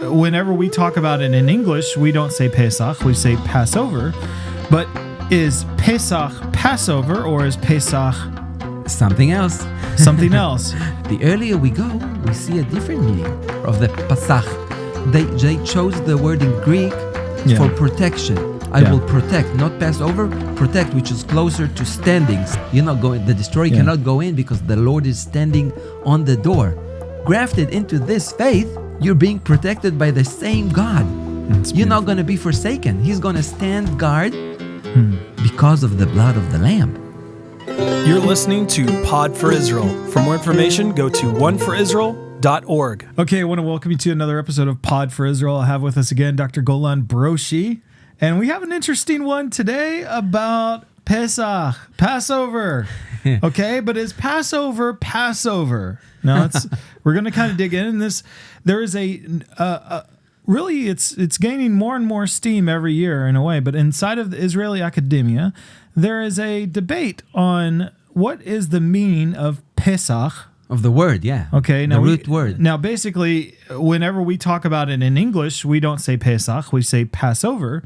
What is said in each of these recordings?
whenever we talk about it in English, we don't say Pesach, we say Passover. But is Pesach Passover or is Pesach something else? Something else. The earlier we go, we see a different meaning of the Pesach. They chose the word in Greek for protection. I will protect, not pass over, protect, which is closer to standing. You're not going, the destroyer cannot go in because the Lord is standing on the door. Grafted into this faith, you're being protected by the same God. You're not going to be forsaken. He's going to stand guard because of the blood of the Lamb. You're listening to Pod for Israel. For more information, go to oneforisrael.org. Okay, I want to welcome you to another episode of Pod for Israel. I have with us again Dr. Golan Broshi. And we have an interesting one today about Pesach, Passover. Okay, but is Passover Passover? Now, we're going to kind of dig in this. There is really, it's gaining more and more steam every year in a way, but inside of the Israeli academia, there is a debate on what is the meaning of Pesach. Of the word, yeah. Okay, now the root word. Now, basically, whenever we talk about it in English, we don't say Pesach, we say Passover.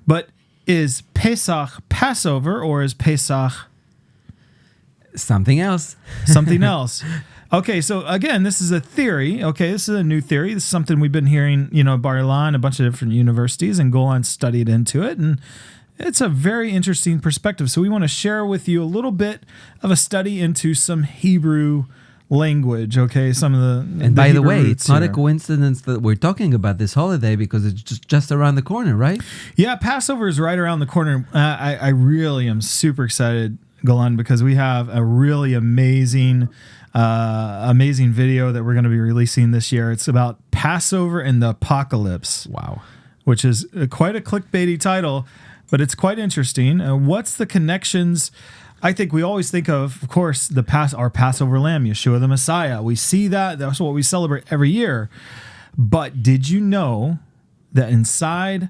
But is Pesach Passover or is Pesach something else? Something else. Okay, so again, this is a theory. Okay, this is a new theory. This is something we've been hearing, Bar Ilan, a bunch of different universities, and Golan studied into it, and it's a very interesting perspective. So we want to share with you a little bit of a study into some Hebrew language, okay? Some of the and by the way, it's not here. A coincidence that we're talking about this holiday because it's just around the corner, right? Yeah, Passover is right around the corner. I really am super excited, Golan, because we have a really amazing video that we're going to be releasing this year. It's about Passover and the Apocalypse. Wow. Which is quite a clickbaity title, but it's quite interesting. What's the connections? I think we always think of course, our Passover lamb, Yeshua the Messiah. We see that. That's what we celebrate every year. But did you know that inside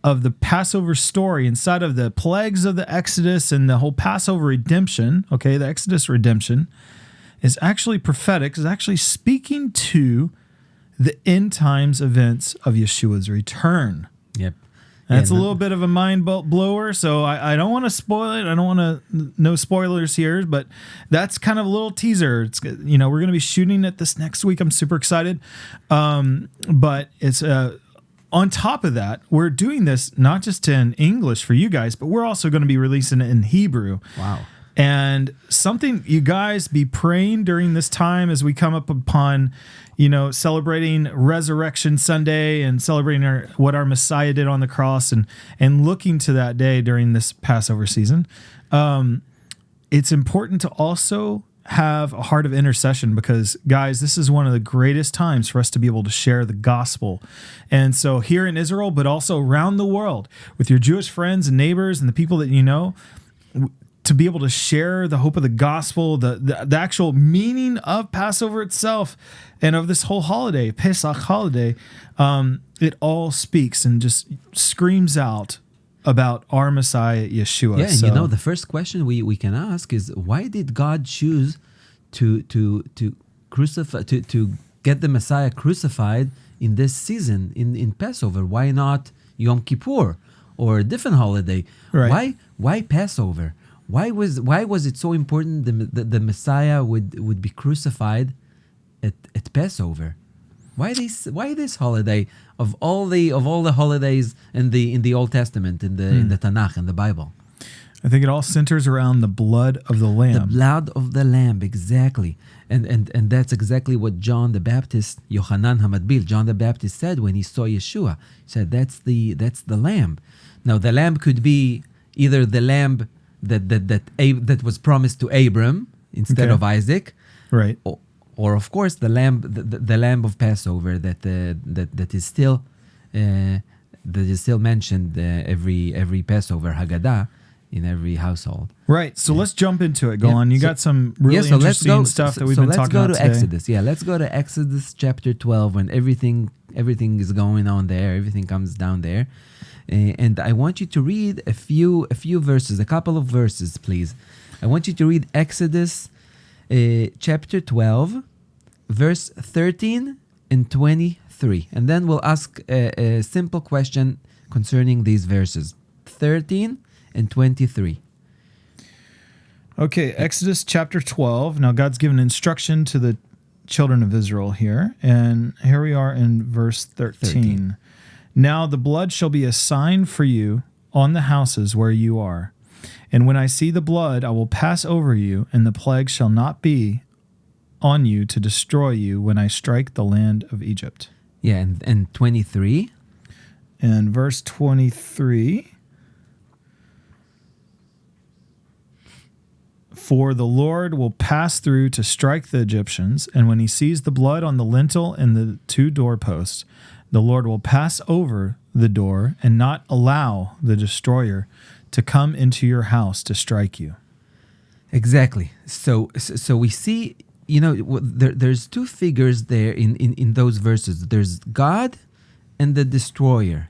of the Passover story, inside of the plagues of the Exodus and the whole Passover redemption, okay, the Exodus redemption, is actually prophetic, is actually speaking to the end times events of Yeshua's return. Yep. That's a little bit of a mind blower, so I don't want to spoil it. I don't want to, no spoilers here, but that's kind of a little teaser. It's, we're going to be shooting it this next week. I'm super excited. But it's on top of that, we're doing this not just in English for you guys, but we're also going to be releasing it in Hebrew. Wow. And something you guys be praying during this time as we come up upon, celebrating Resurrection Sunday and celebrating what our Messiah did on the cross and looking to that day during this Passover season. It's important to also have a heart of intercession because, guys, this is one of the greatest times for us to be able to share the gospel. And so here in Israel, but also around the world with your Jewish friends and neighbors and the people that you know, to be able to share the hope of the gospel, the actual meaning of Passover itself and of this whole holiday, Pesach holiday, it all speaks and just screams out about our Messiah, Yeshua. Yeah, and the first question we can ask is, why did God choose to crucify, to get the Messiah crucified in this season, in Passover? Why not Yom Kippur or a different holiday? Right. Why Passover? Why was it so important the Messiah would be crucified at Passover? Why this holiday of all the holidays in the Old Testament, in the Tanakh, in the Bible? I think it all centers around the blood of the Lamb. The blood of the Lamb, exactly. And that's exactly what John the Baptist, Yochanan HaMatbil, John the Baptist said when he saw Yeshua. He said, that's the Lamb. Now the Lamb could be either the Lamb that was promised to Abram instead of Isaac, right? Or of course the lamb of Passover that is still mentioned every Passover Haggadah in every household. Right. So let's jump into it. Go on. You got some really interesting stuff that we've been talking about today. So let's go to Exodus. Yeah, let's go to Exodus chapter 12 when everything is going on there. Everything comes down there. And I want you to read a few verses, a couple of verses, please. I want you to read Exodus chapter 12, verse 13 and 23. 23. And then we'll ask a simple question concerning these verses, 13 and 23. Okay, Exodus chapter 12. Now God's given instruction to the children of Israel here. And here we are in verse 13. Now the blood shall be a sign for you on the houses where you are. And when I see the blood, I will pass over you, and the plague shall not be on you to destroy you when I strike the land of Egypt. Yeah, and 23. And verse 23. For the Lord will pass through to strike the Egyptians, and when he sees the blood on the lintel and the two doorposts, the Lord will pass over the door and not allow the destroyer to come into your house to strike you. Exactly. So we see, there's two figures there in those verses. There's God and the destroyer.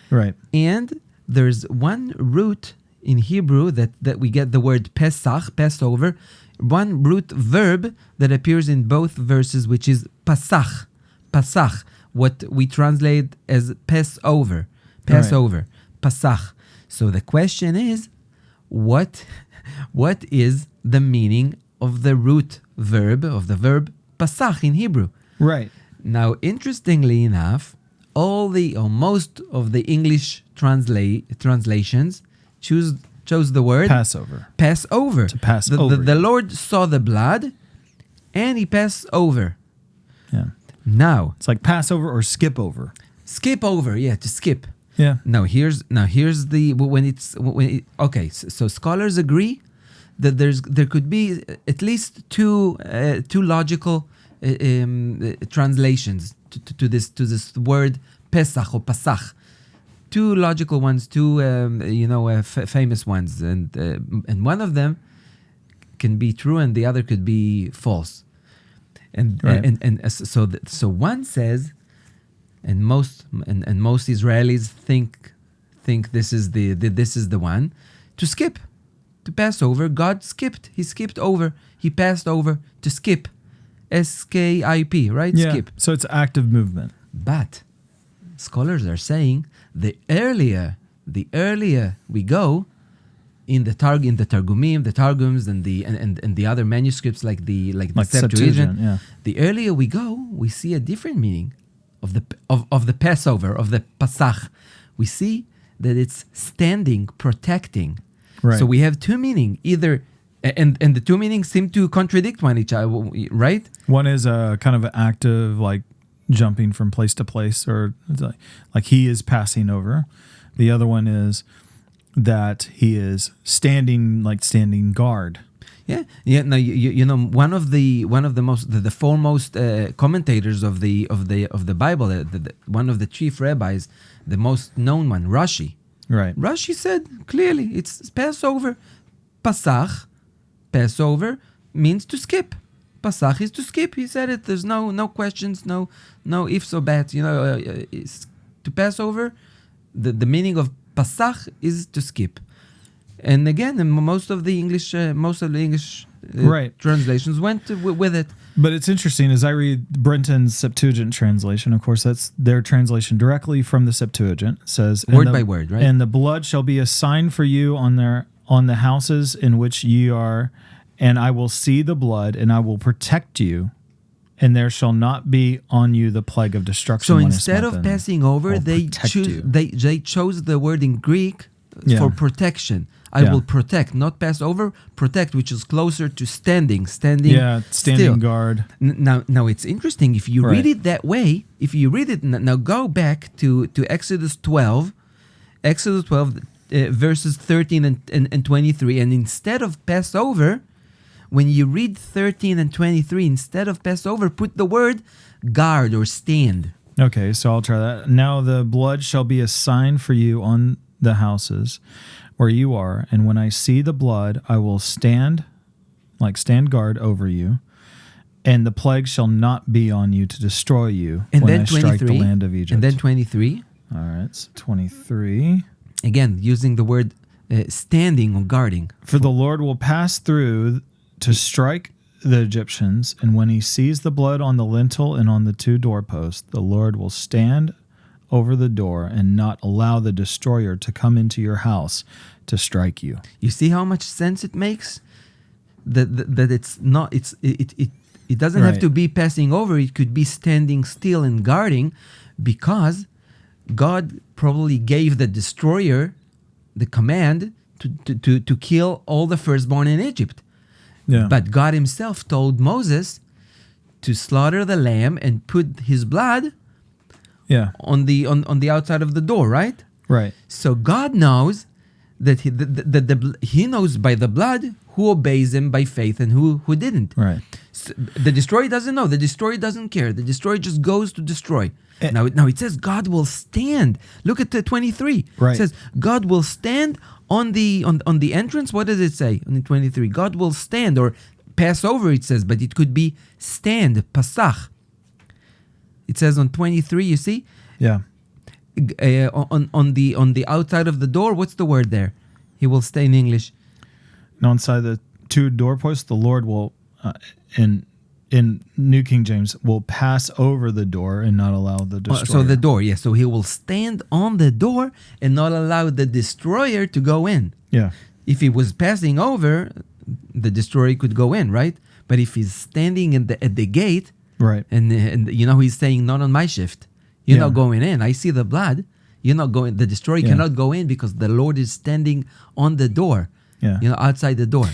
Right. And there's one root in Hebrew that we get the word Pesach, Passover, one root verb that appears in both verses, which is Pasach, what we translate as Passover, Right. Pasach. So the question is, what is the meaning of the root verb, of the verb Pasach in Hebrew? Right. Now, interestingly enough, most of the English translations chose the word Passover. pass over. To pass over. The Lord saw the blood and he passed over. Yeah. Now, It's like Passover or skip over. skip over, to skip. Yeah. Now here's the okay. So scholars agree that there could be at least two logical translations to this word Pesach or Pasach. Two logical ones, two famous ones, and one of them can be true and the other could be false. And Right. So one says, and most Israelis think this is the one to skip, to pass over. God skipped. He skipped over. He passed over to skip. S-K-I-P, right? Yeah. Skip. So it's active movement. But scholars are saying the earlier we go in the Targumim, the Targums, and the other manuscripts like the Septuagint, yeah. the earlier we go, we see a different meaning of the Passover, of the Pasach. We see that it's standing, protecting. Right. So we have two meaning, either and the two meanings seem to contradict one each other, right? One is a kind of active, like jumping from place to place, or like he is passing over. The other one is that he is standing guard. Yeah. No, one of the foremost commentators of the Bible, one of the chief rabbis, the most known one, Rashi. Right. Rashi said clearly it's Passover. Passover means to skip. Pasach is to skip. He said it. There's no questions, no ifs or buts. It's to pass over. The meaning of Pasach is to skip. And again, most of the English Right. translations went with it. But it's interesting as I read Brenton's Septuagint translation. Of course, that's their translation directly from the Septuagint. It says Word by word, right? And the blood shall be a sign for you on the houses in which ye are, and I will see the blood, and I will protect you, and there shall not be on you the plague of destruction. So when instead it's of not been, passing over, I'll they protect you. chose the word in Greek Yeah. for protection. I Yeah. will protect, not pass over. Protect, which is closer to standing standing still. guard. Now it's interesting if you Right. read it that way. If you read it now, go back to Exodus 12, verses 13 and 23, and instead of Passover, when you read 13 and 23, instead of Passover, put the word guard or stand. Okay, so I'll try that. Now the blood shall be a sign for you on the houses where you are, and when I see the blood, I will stand guard over you, and the plague shall not be on you to destroy you And when then I strike 23, the land of Egypt. and then 23, All right, so 23. again using the word standing or guarding. For the Lord will pass through to strike the Egyptians, and when he sees the blood on the lintel and on the 2 doorposts, the Lord will stand over the door and not allow the destroyer to come into your house to strike you. You see how much sense it makes? That it's not, it doesn't have to be passing over. It could be standing still and guarding, because God probably gave the destroyer the command to kill all the firstborn in Egypt. Yeah. But God himself told Moses to slaughter the lamb and put his blood on the outside of the door, right? Right. So God knows that he knows by the blood who obeys him by faith and who didn't. Right. So the destroyer doesn't know. The destroyer doesn't care. The destroyer just goes to destroy. Now it says God will stand. Look at the 23. Right. It says God will stand on the entrance. What does it say on the 23? God will stand, or pass over, it says, but it could be stand, Pesach. It says on 23, you see? Yeah. On the outside of the door, what's the word there? He will stay in English. And inside the 2 doorposts, the Lord will, in New King James, will pass over the door and not allow the destroyer. So the door, yes. So he will stand on the door and not allow the destroyer to go in. Yeah. If he was passing over, the destroyer could go in, right? But if he's standing at the gate, right, and he's saying, not on my shift. You're not going in. I see the blood. You're not going. The destroyer cannot go in because the Lord is standing on the door. Yeah. Outside the door.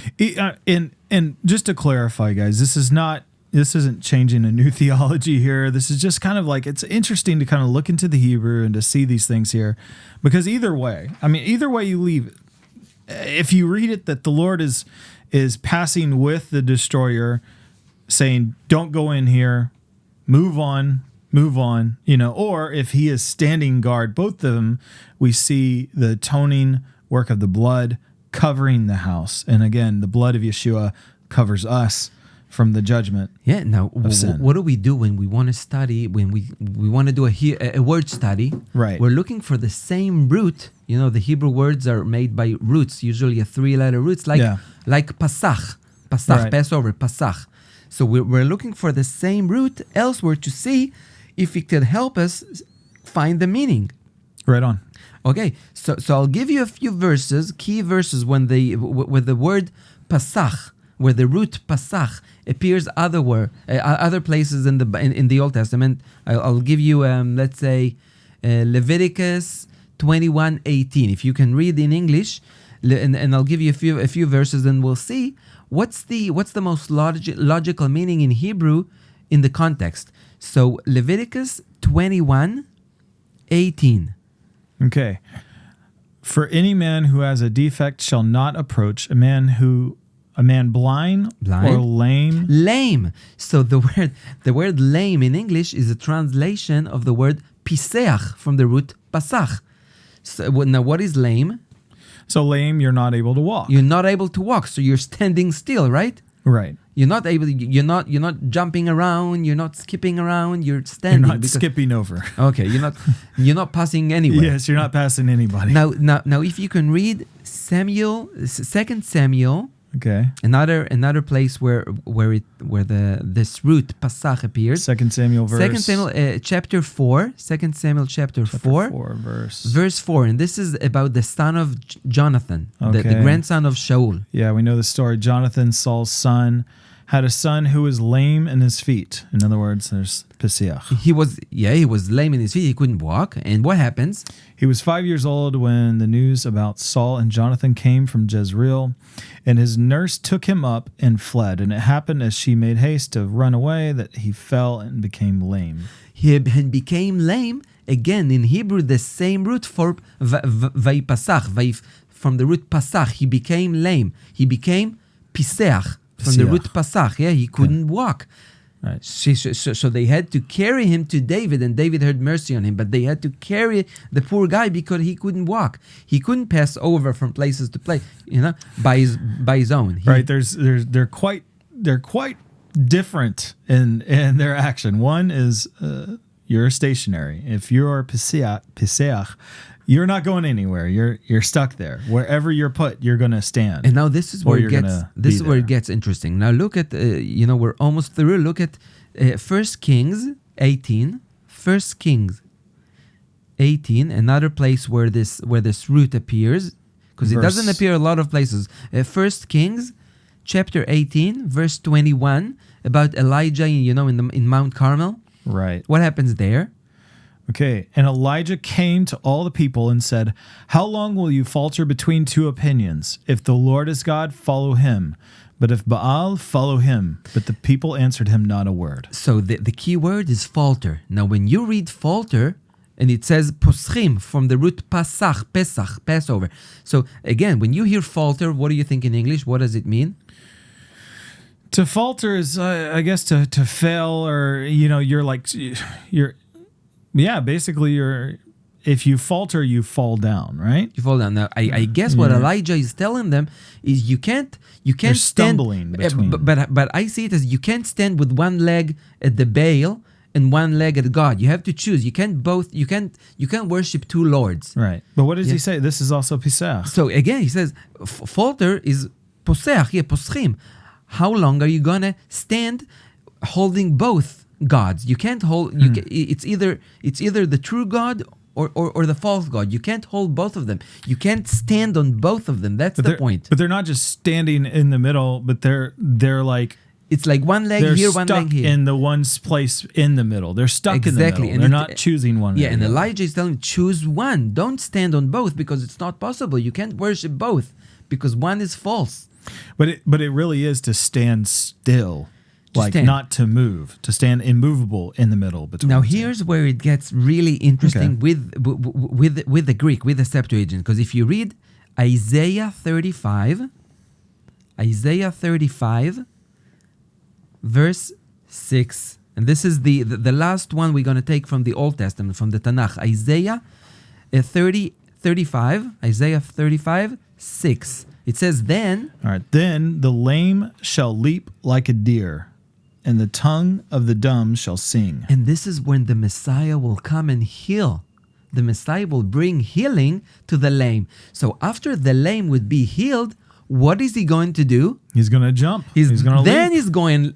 And just to clarify, guys, this isn't changing a new theology here. This is just kind of like, it's interesting to kind of look into the Hebrew and to see these things here, because either way you leave, if you read it that the Lord is passing with the destroyer, saying, don't go in here, move on, or if he is standing guard, both of them, we see the atoning work of the blood covering the house. And again, the blood of Yeshua covers us from the judgment. Yeah. Now, of sin. What do we do when we want to study, when we want to do a word study? Right. We're looking for the same root. The Hebrew words are made by roots, usually a 3-letter roots, like Pesach, right. Passover, Pesach. So we're looking for the same root elsewhere to see if it could help us find the meaning. Right on. Okay, so I'll give you a few verses, key verses, with the word Pesach, where the root Pesach appears other places in the Old Testament. I'll give you let's say Leviticus 21:18. If you can read in English, and I'll give you a few verses, and we'll see what's the most logical meaning in Hebrew in the context. So Leviticus 21:18. Okay. For any man who has a defect shall not approach a man blind or lame. Lame. So the word lame in English is a translation of the word piseach from the root pasach. So now what is lame? So lame, you're not able to walk. You're not able to walk, so you're standing still, right? Right. You're not jumping around, you're not skipping around, you're standing. You're not skipping over. Okay, you're not passing anywhere. Yes, you're not passing anybody. Now if you can read 2 Samuel, okay, another place where this root Pesach appears. 2 Samuel verse. 2 Samuel chapter 4. 2 Samuel chapter 4 verse 4, and this is about the son of Jonathan, the grandson of Shaul. Yeah, we know the story. Jonathan, Saul's son, had a son who was lame in his feet. In other words, there's Pesach. He was lame in his feet. He couldn't walk. And what happens? He was 5 years old when the news about Saul and Jonathan came from Jezreel, and his nurse took him up and fled. And it happened as she made haste to run away that he fell and became lame. He became lame. Again, in Hebrew, the same root for vayipasach. From the root pasach, he became lame. He became piseach. From the root pasach, he couldn't walk. Right. So they had to carry him to David, and David had mercy on him. But they had to carry the poor guy because he couldn't walk. He couldn't pass over from places to place, by his own. Right. They're quite different in their action. One is you're stationary. If you're Pesach, you're not going anywhere. You're stuck there. Wherever you're put, you're going to stand. And now this is where it gets interesting. Now look at we're almost through. Look at 1 Kings 18. 1 Kings 18, another place where this root appears, because it doesn't appear a lot of places. 1 Kings chapter 18, verse 21, about Elijah, in Mount Carmel. Right. What happens there? Okay. And Elijah came to all the people and said, "How long will you falter between two opinions? If the Lord is God, follow him. But if Baal, follow him." But the people answered him not a word. So the key word is falter. Now, when you read falter, and it says poschim from the root Pesach, Passover. So again, when you hear falter, what do you think in English? What does it mean? To falter is, I guess, to fail, or basically if you falter, you fall down, right? You fall down. Now, I guess what Elijah is telling them is you can't They're stand, stumbling between. but I see it as you can't stand with one leg at the Baal and one leg at God. You have to choose. You can't worship two lords. Right. But what does he say? This is also Pesach. So again, he says falter is posech, poschim. How long are you gonna stand holding both gods? You can't hold. It's either the true God or the false God. You can't hold both of them. You can't stand on both of them. That's the point. But they're not just standing in the middle, but they're like, it's like one leg here, one leg here. In the one's place in the middle. They're stuck in the middle. And they're not choosing one. Yeah, and Elijah is telling them, choose one. Don't stand on both, because it's not possible. You can't worship both because one is false. But it really is to stand still. Not to move, to stand immovable in the middle between. Now here's where it gets really interesting with the Greek, with the Septuagint, because if you read Isaiah 35, verse 6, and this is the last one we're going to take from the Old Testament, from the Tanakh, Isaiah 35, 6. It says, then the lame shall leap like a deer, and the tongue of the dumb shall sing. And this is when the Messiah will come and heal. The Messiah will bring healing to the lame. So after the lame would be healed, what is he going to do? He's going to jump. He's going to leap.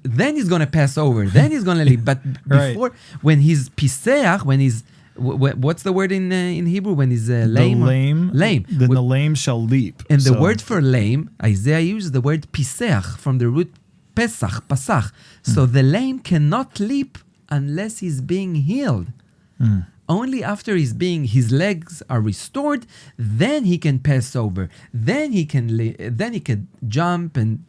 Then he's going to pass over. Then he's going to leap. But before, when he's Pesach, when he's what's the word in Hebrew when he's lame? Lame. Then the lame shall leap. And the word for lame, Isaiah uses the word Pesach from the root Pesach. So the lame cannot leap unless he's being healed. Only after his legs are restored, then he can pass over. Then he can jump. And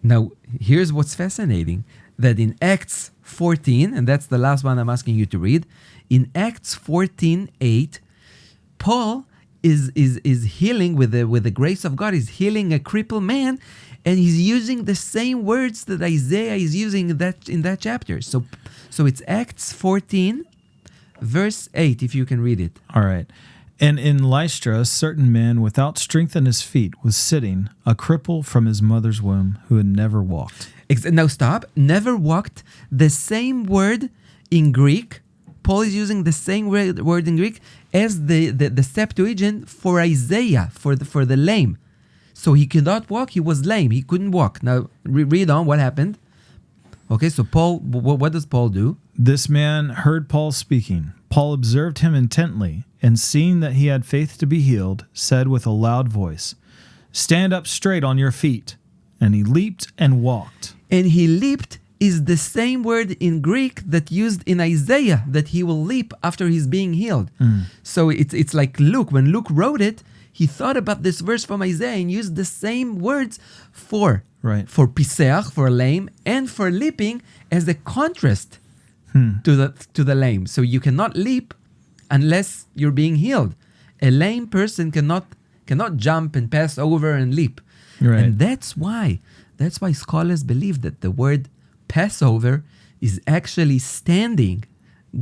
now here's what's fascinating: that in Acts 14, and that's the last one I'm asking you to read. In Acts 14:8, Paul is healing with the grace of God. He's healing a crippled man, and he's using the same words that Isaiah is using in that chapter. So it's Acts 14, verse 8, if you can read it. All right. And in Lystra, a certain man without strength in his feet was sitting, a cripple from his mother's womb, who had never walked. Now stop. Never walked. The same word in Greek. Paul is using the same word in Greek as the Septuagint for Isaiah, for the lame. So he could not walk. He was lame. He couldn't walk. Now read on. What happened? Okay, so Paul, what does Paul do? This man heard Paul speaking. Paul observed him intently, and seeing that he had faith to be healed, said with a loud voice, "Stand up straight on your feet." And he leaped and walked. And he leaped is the same word in Greek that used in Isaiah, that he will leap after he's being healed. So it's like Luke. When Luke wrote it, he thought about this verse from Isaiah and used the same words for Pesach, for lame, and for leaping as a contrast to the lame. So you cannot leap unless you're being healed. A lame person cannot jump and pass over and leap. Right. And that's why scholars believe that the word Passover is actually standing,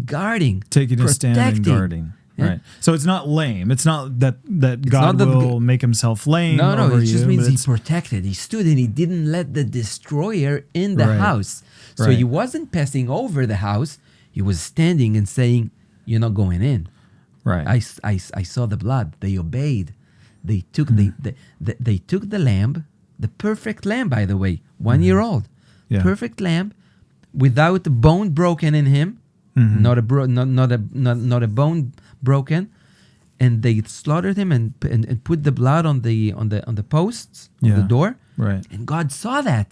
guarding, taking a stand and guarding. Yeah. Right. So it's not lame. It's not that God will make himself lame. No. Over It just you, means he protected. He stood and he didn't let the destroyer in the house. So he wasn't passing over the house. He was standing and saying, "You're not going in." Right. I saw the blood. They obeyed. They took they took the lamb, the perfect lamb, by the way, 1 year old, perfect lamb, without a bone broken in him, not a bone broken, and they slaughtered him and put the blood on the posts of the door. Right. And God saw that.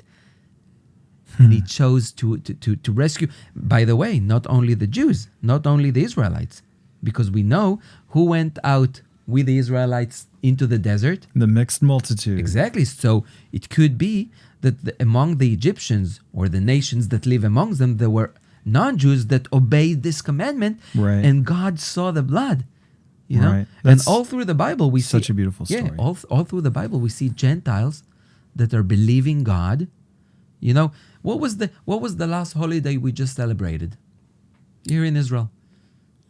And he chose to rescue, by the way, not only the Jews, not only the Israelites, because we know who went out with the Israelites into the desert. The mixed multitude. Exactly. So it could be that among the Egyptians or the nations that live amongst them, there were non-Jews that obeyed this commandment, right. and God saw the blood. You know, right. and all through the Bible we such see a beautiful story. Yeah, all through the Bible we see Gentiles that are believing God. You know, what was the last holiday we just celebrated here in Israel?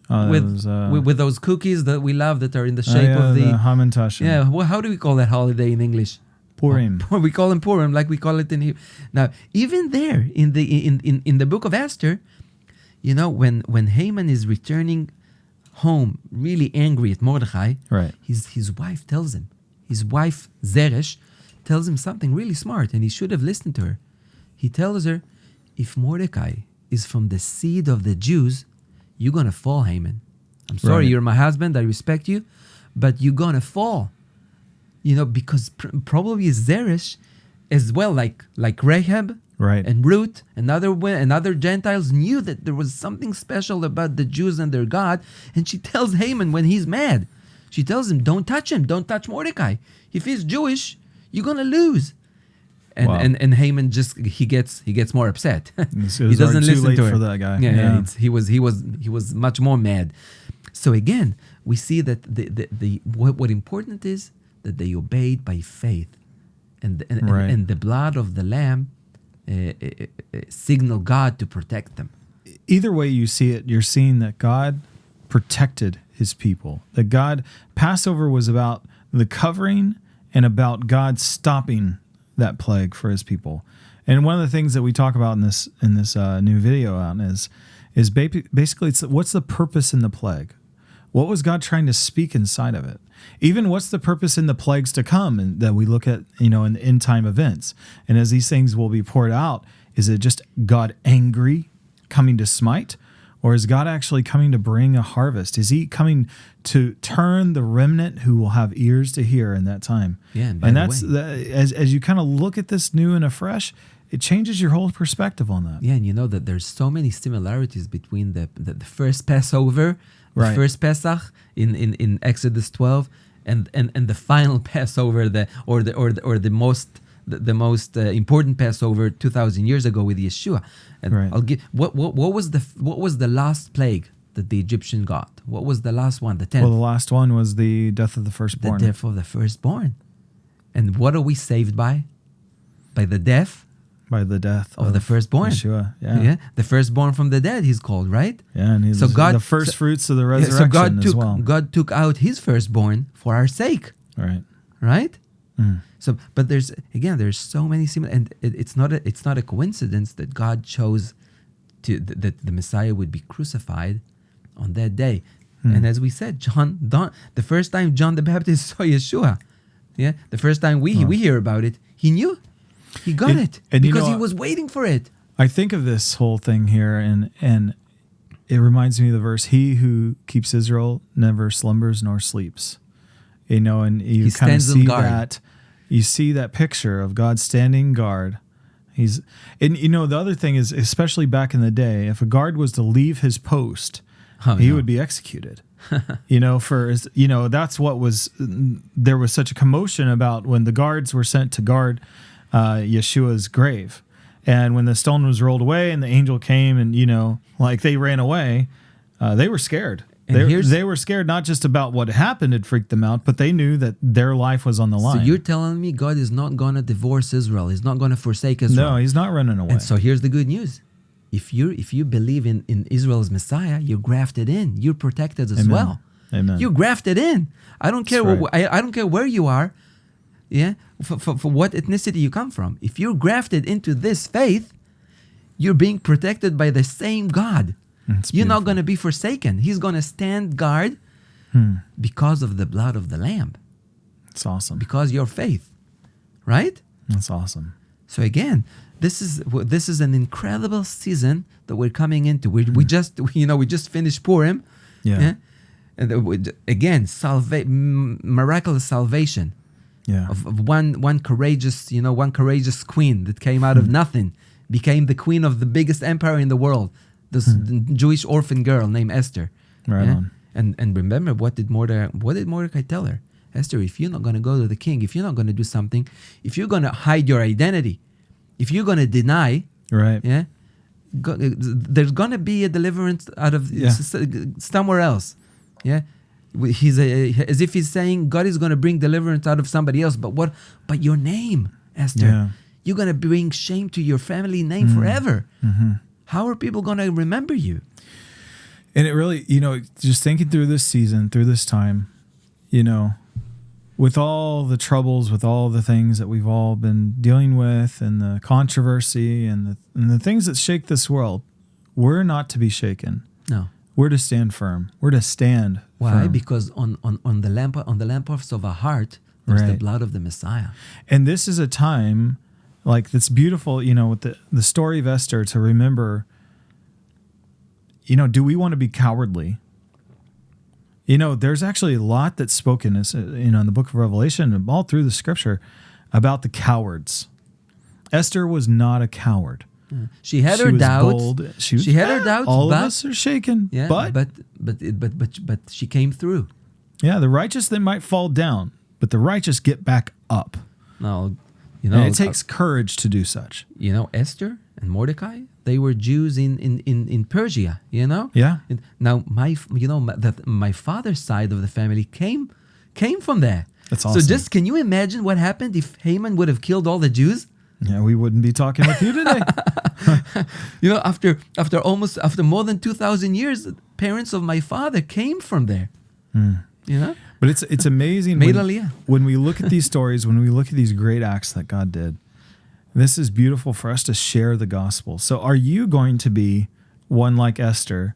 With those cookies that we love that are in the shape of the Hamantash. Yeah, well, how do we call that holiday in English? Purim. We call them Purim, like we call it in here. Now, even there in the book of Esther, you know, when Haman is returning home, really angry at Mordechai, right? His wife tells him, his wife Zeresh tells him something really smart, and he should have listened to her. He tells her, if Mordecai is from the seed of the Jews, you're gonna fall, Haman. I'm sorry, you're my husband, I respect you, but you're gonna fall. You know, because probably Zeresh, as well, like Rahab, right, and Ruth, and other Gentiles knew that there was something special about the Jews and their God, and she tells Haman when he's mad, she tells him, "Don't touch him, don't touch Mordecai. If he's Jewish, you're gonna lose." And wow. and Haman he gets more upset. He doesn't listen late to her. for that guy. Yeah. He was much more mad. So again, we see that what important is that they obeyed by faith, and the blood of the lamb signal God to protect them. Either way you see it, you're seeing that God protected his people. That Passover was about the covering and about God stopping that plague for his people. And one of the things that we talk about in this new video out is basically what's the purpose in the plague? What was God trying to speak inside of it? Even what's the purpose in the plagues to come, and that we look at, you know, in the end time events. And as these things will be poured out, is it just God angry coming to smite? Or is God actually coming to bring a harvest? Is he coming to turn the remnant who will have ears to hear in that time? Yeah, and that's as you kind of look at this new and afresh, it changes your whole perspective on that. Yeah, and you know that there's so many similarities between the first Passover, the first Pesach in Exodus 12, and the final Passover, the most important Passover 2,000 years ago with Yeshua. And I'll give what was the last plague that the Egyptian got? What was the last one? The 10th. Well, the last one was the death of the firstborn. The death of the firstborn. And what are we saved by? By the death. By the death of the firstborn. Yeshua. Yeah. The firstborn from the dead, he's called, right? Yeah, and he's the first fruits of the resurrection as well. God took out his firstborn for our sake. Right? Mm. So, but there's so many similar, and it's not a coincidence that God chose that the Messiah would be crucified on that day. And as we said, the first time John the Baptist saw Yeshua, the first time we hear about it, he knew, he got it because he was waiting for it. I think of this whole thing here, and it reminds me of the verse, "He who keeps Israel never slumbers nor sleeps." You know, and you kind of see that. You see that picture of God standing guard. And you know, the other thing is, especially back in the day, if a guard was to leave his post, he would be executed. You know, that's what was. There was such a commotion about when the guards were sent to guard Yeshua's grave, and when the stone was rolled away and the angel came, and you know, like they ran away, they were scared. They were scared not just about what happened had freaked them out, but they knew that their life was on the line. So you're telling me God is not going to divorce Israel. He's not going to forsake Israel. No, he's not running away. And so here's the good news. If you believe in Israel's Messiah, you're grafted in. You're protected as well. Amen. You're grafted in. I don't care. I don't care where you are. Yeah, for what ethnicity you come from. If you're grafted into this faith, you're being protected by the same God. You're not going to be forsaken. He's going to stand guard because of the blood of the Lamb. It's awesome. Because your faith, right? That's awesome. So again, this is an incredible season that we're coming into. We just finished Purim. Yeah. And again, miraculous salvation. Yeah. Of one courageous queen that came out of nothing, became the queen of the biggest empire in the world. This Jewish orphan girl named Esther. Right on. And remember, what did Mordecai tell her? Esther, if you're not going to go to the king, if you're not going to do something, if you're going to hide your identity, if you're going to deny, right? Yeah, there's going to be a deliverance out of somewhere else. Yeah, as if he's saying God is going to bring deliverance out of somebody else. But what? But your name, Esther, you're going to bring shame to your family name forever. Mm-hmm. How are people going to remember you? And it really, just thinking through this season, through this time, with all the troubles, with all the things that we've all been dealing with, and the controversy and the things that shake this world, we're not to be shaken. No. We're to stand firm. We're to stand Why? firm. Because on the lampposts of our heart, there's the blood of the Messiah. And this is a time that's beautiful, with the story of Esther, to remember, do we want to be cowardly? There's actually a lot that's spoken, in the book of Revelation and all through the scripture about the cowards. Esther was not a coward. She had her doubts. Bold. She had her doubts. All of us are shaken. Yeah, but she came through. Yeah, the righteous, they might fall down, but the righteous get back up. No, and it takes courage to do such. Esther and Mordecai, they were Jews in Persia. Yeah. And now my father's side of the family came from there. That's awesome. So just can you imagine what happened if Haman would have killed all the Jews? Yeah, we wouldn't be talking with you today. After more than 2,000 years, the parents of my father came from there. But it's amazing when we look at these stories, when we look at these great acts that God did. This is beautiful for us to share the gospel. So are you going to be one like Esther,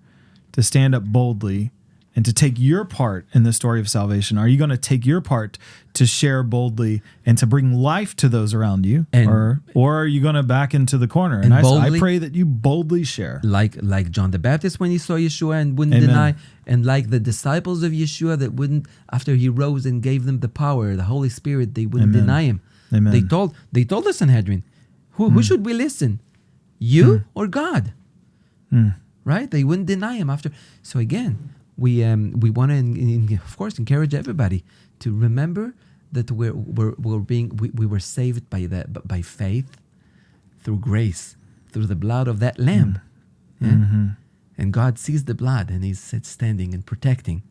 to stand up boldly and to take your part in the story of salvation? Are you going to take your part to share boldly and to bring life to those around you? Or are you going to back into the corner? And I pray that you boldly share. Like John the Baptist when he saw Yeshua and wouldn't deny. And like the disciples of Yeshua that wouldn't, after he rose and gave them the power, the Holy Spirit, they wouldn't deny him. Amen. They told the Sanhedrin, who should we listen? You or God? Right? They wouldn't deny him after. So again, we want to, of course, encourage everybody to remember that we were saved by faith, through grace, through the blood of that Lamb. And God sees the blood and He's standing and protecting.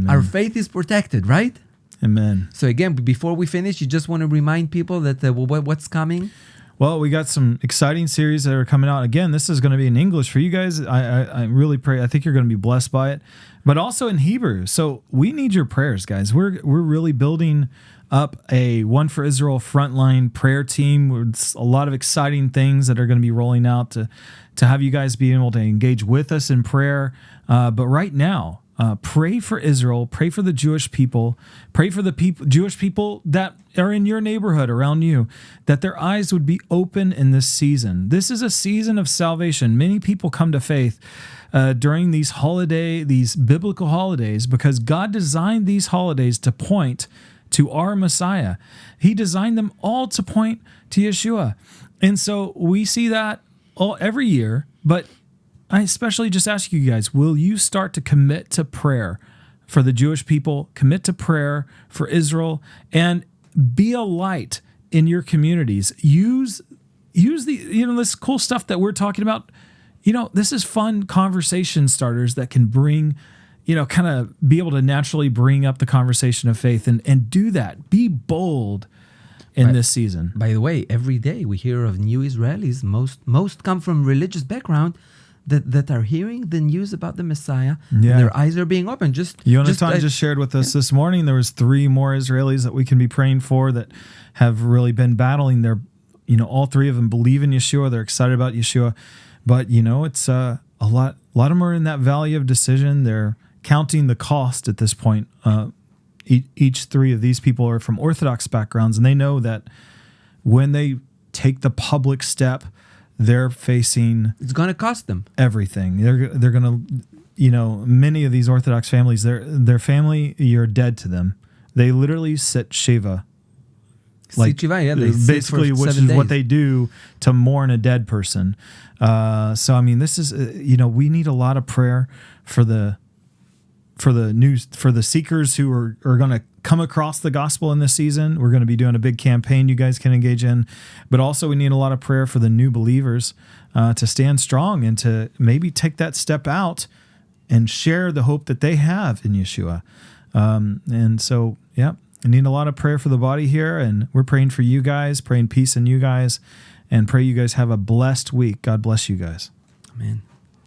Our faith is protected, right? Amen. So again, before we finish, you just want to remind people that what's coming? Well, we got some exciting series that are coming out. Again, this is going to be in English for you guys. I really pray. I think you're going to be blessed by it, but also in Hebrew. So we need your prayers, guys. We're really building up a One for Israel frontline prayer team with a lot of exciting things that are going to be rolling out to have you guys be able to engage with us in prayer. But right now, pray for Israel, pray for the Jewish people, pray for the Jewish people that are in your neighborhood around you, that their eyes would be open in this season. This is a season of salvation. Many people come to faith during these biblical holidays, because God designed these holidays to point to our Messiah. He designed them all to point to Yeshua. And so we see that every year, but I especially just ask you guys, will you start to commit to prayer for the Jewish people, commit to prayer for Israel, and be a light in your communities? Use the this cool stuff that we're talking about. This is fun conversation starters that can bring, kind of be able to naturally bring up the conversation of faith, and do that. Be bold in this season. By the way, every day we hear of new Israelis. Most come from religious background that are hearing the news about the Messiah. Yeah. And their eyes are being opened. Yonatan just shared with us this morning, there was 3 more Israelis that we can be praying for that have really been battling their, all 3 of them believe in Yeshua. They're excited about Yeshua. But, it's a lot a lot of them are in that valley of decision. They're counting the cost at this point. Each three of these people are from Orthodox backgrounds, and they know that when they take the public step, they're facing... It's going to cost them everything. They're going to, many of these Orthodox families, their family, you're dead to them. They literally sit Shiva. Like, Shiva, they basically, which is what they do to mourn a dead person. So, I mean, this is, we need a lot of prayer for the seekers who are going to come across the gospel in this season. We're going to be doing a big campaign you guys can engage in, but also we need a lot of prayer for the new believers to stand strong and to maybe take that step out and share the hope that they have in Yeshua. And so, I need a lot of prayer for the body here, and we're praying for you guys, praying peace in you guys, and pray you guys have a blessed week. God bless you guys. Amen.